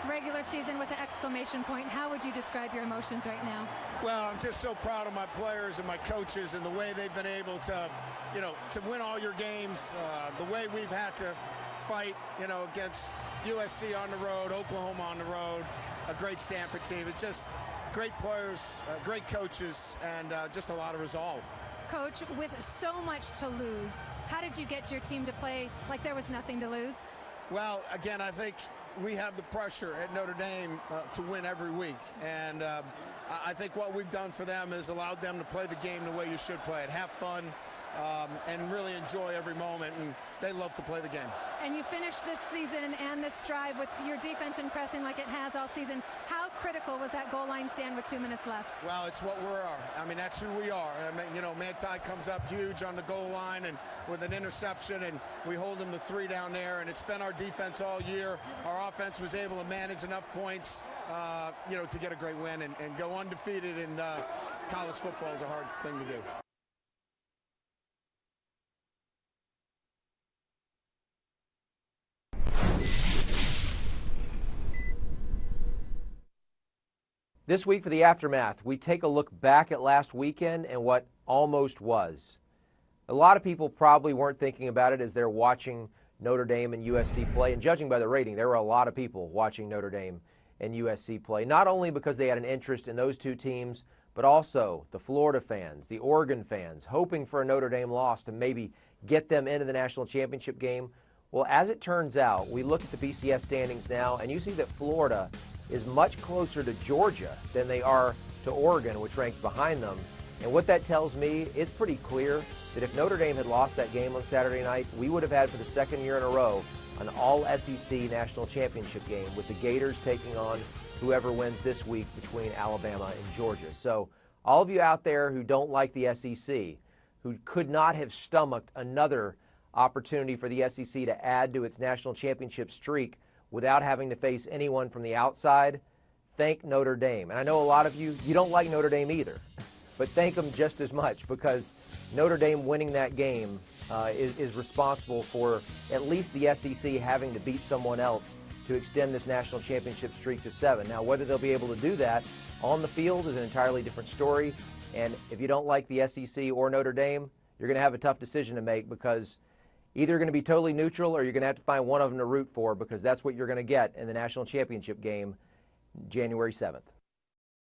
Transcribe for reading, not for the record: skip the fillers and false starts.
regular season with an exclamation point. How would you describe your emotions right now? Well, I'm just so proud of my players and my coaches and the way they've been able to, to win all your games, the way we've had to fight, against USC on the road, Oklahoma on the road, a great Stanford team. It's just great players, great coaches, and just a lot of resolve. Coach, with so much to lose, how did you get your team to play like there was nothing to lose? Well, again, I think we have the pressure at Notre Dame to win every week, and I think what we've done for them is allowed them to play the game the way you should play it, have fun, and really enjoy every moment, and they love to play the game. And you finished this season and this drive with your defense impressing like it has all season. How critical was that goal line stand with 2 minutes left? Well, it's what we are. I mean, that's who we are. I mean, Manti comes up huge on the goal line and with an interception, and we hold him to 3 down there, and it's been our defense all year. Our offense was able to manage enough points, to get a great win and go undefeated in college football is a hard thing to do. This week for the Aftermath, we take a look back at last weekend and what almost was. A lot of people probably weren't thinking about it as they're watching Notre Dame and USC play, and judging by the rating, there were a lot of people watching Notre Dame and USC play, not only because they had an interest in those two teams, but also the Florida fans, the Oregon fans, hoping for a Notre Dame loss to maybe get them into the national championship game. Well, as it turns out, we look at the BCS standings now, and you see that Florida is much closer to Georgia than they are to Oregon, which ranks behind them. And what that tells me, it's pretty clear that if Notre Dame had lost that game on Saturday night, we would have had for the second year in a row an all-SEC national championship game with the Gators taking on whoever wins this week between Alabama and Georgia. So all of you out there who don't like the SEC, who could not have stomached another opportunity for the SEC to add to its national championship streak without having to face anyone from the outside, thank Notre Dame. And I know a lot of you don't like Notre Dame either, but thank them just as much, because Notre Dame winning that game is responsible for at least the SEC having to beat someone else to extend this national championship streak to 7. Now, whether they'll be able to do that on the field is an entirely different story. And if you don't like the SEC or Notre Dame, you're going to have a tough decision to make, because either you're going to be totally neutral or you're going to have to find one of them to root for, because that's what you're going to get in the national championship game January 7th.